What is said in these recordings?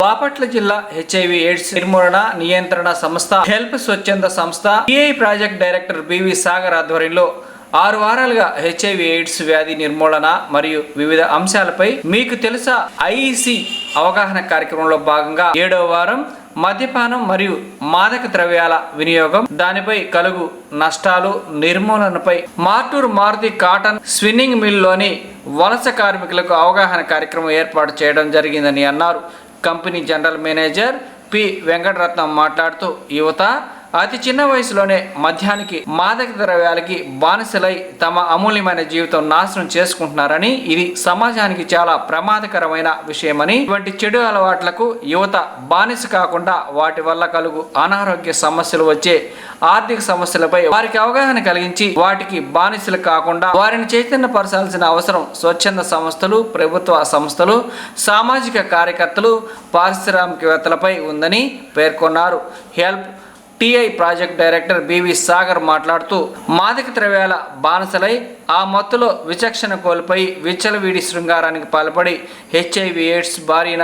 బాపట్ల జిల్లా HIV AIDS నిర్మూలన నియంత్రణ సంస్థ హెల్ప్ స్వచ్ఛంద సంస్థ TI project director BV Sagar ఆధ్వర్యంలో 6 వారాలుగా హెచ్ఐవి ఎయిడ్స్ వ్యాధి నిర్మూలన మరియు వివిధ అంశాలపై మీకు తెలుసా ఐఈసి అవగాహన కార్యక్రమంలో భాగంగా 7వ వారం మద్యపానం మరియు మాదక ద్రవ్యాల వినియోగం దానిపై కలుగు నష్టాలు నిర్మూలనపై మార్టూర్ మారుతి కాటన్ స్పిన్నింగ్ మిల్లోని వలస కార్మికులకు అవగాహన కార్యక్రమం ఏర్పాటు చేయడం జరిగిందని అన్నారు. Company general manager P Venkataratnam మాట్లాడుతూ యువత అతి చిన్న వయసులోనే మద్యానికి మాదక ద్రవ్యాలకి బానిసలై తమ అమూల్యమైన జీవితం నాశనం చేసుకుంటున్నారని, ఇది సమాజానికి చాలా ప్రమాదకరమైన విషయమని, ఇటువంటి చెడు అలవాట్లకు యువత బానిస కాకుండా వాటి వల్ల కలుగు అనారోగ్య సమస్యలు వచ్చే ఆర్థిక సమస్యలపై వారికి అవగాహన కలిగించి వాటికి బానిసలు కాకుండా వారిని చైతన్యపరచాల్సిన అవసరం స్వచ్ఛంద సంస్థలు, ప్రభుత్వ సంస్థలు, సామాజిక కార్యకర్తలు, పారిశ్రామికవేత్తలపై ఉందని పేర్కొన్నారు. Help TI project director BV Sagar మాట్లాడుతూ మాదక ద్రవ్యాల బానిసలై ఆ మత్తులో విచక్షణ కోల్పోయి విచ్చలవిడి శృంగారానికి పాల్పడి హెచ్ఐవి ఎయిడ్స్ బారిన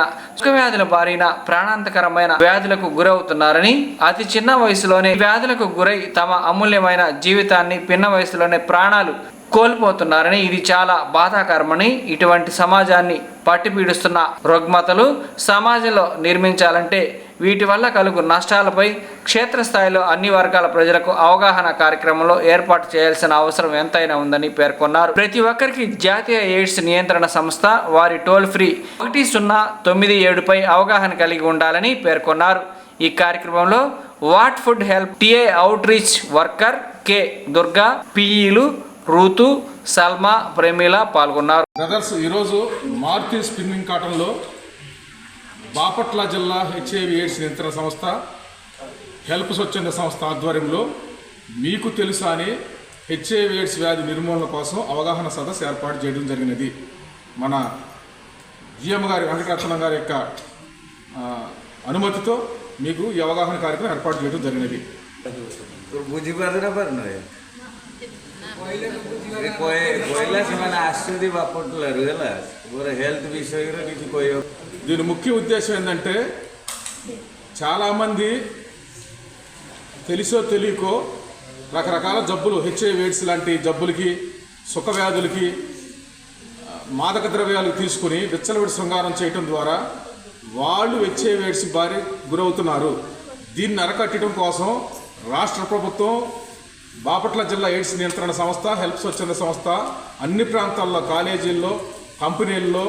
వ్యాధుల బారిన ప్రాణాంతకరమైన వ్యాధులకు గురవుతున్నారని, అతి చిన్న వయసులోనే వ్యాధులకు గురై తమ అమూల్యమైన జీవితాన్ని పిన్న వయసులోనే ప్రాణాలు కోల్పోతున్నారని, ఇది చాలా బాధాకరమని, ఇటువంటి సమాజాన్ని పట్టిపీడుస్తున్న రుగ్మతలు సమాజంలో నిర్మించాలంటే వీటి వల్ల కలుగు నష్టాలపై క్షేత్రస్థాయిలో అన్ని వర్గాల ప్రజలకు అవగాహన కార్యక్రమంలో ఏర్పాటు చేయాల్సిన అవసరం ఎంతైనా ఉందని పేర్కొన్నారు. ప్రతి ఒక్కరికి జాతీయ ఎయిడ్స్ నియంత్రణ సంస్థ వారి టోల్ ఫ్రీ 1097పై అవగాహన కలిగి ఉండాలని పేర్కొన్నారు. ఈ కార్యక్రమంలో వాట్ ఫుడ్ హెల్ప్ TI outreach worker K Durga, పిఈలు ఋతు, సల్మా, ప్రేమిల పాల్గొన్నారు. బ్రదర్స్ ఈరోజు మారుతి స్పిన్నింగ్ కాటన్లో బాపట్ల జిల్లా హెచ్ఐవి ఎయిడ్స్ నియంత్రణ సంస్థ హెల్ప్ స్వచ్ఛంద సంస్థ ఆధ్వర్యంలో మీకు తెలుసా అని హెచ్ఐవి ఎయిడ్స్ వ్యాధి నిర్మూలన కోసం అవగాహన సదస్సు ఏర్పాటు చేయడం జరిగినది. మన జిఎం గారి వెంకటరత్నం గారి యొక్క అనుమతితో మీకు ఈ అవగాహన కార్యక్రమం ఏర్పాటు చేయడం జరిగినది. దీని ముఖ్య ఉద్దేశం ఏంటంటే చాలామంది తెలిసో తెలియకో రకరకాల జబ్బులు హెచ్ఐవి ఎయిడ్స్ లాంటి జబ్బులకి, సుఖ వ్యాధులకి, మాదక ద్రవ్యాలు తీసుకుని విచ్చలవిడి శృంగారం చేయటం ద్వారా వాళ్ళు హెచ్ఐవి ఎయిడ్స్ బారి గురవుతున్నారు. దీన్ని అరకట్టడం కోసం రాష్ట్ర ప్రభుత్వం బాపట్ల జిల్లా ఎయిడ్స్ నియంత్రణ సంస్థ హెల్ప్ స్వచ్ఛంద సంస్థ అన్ని ప్రాంతాల్లో కాలేజీల్లో, కంపెనీల్లో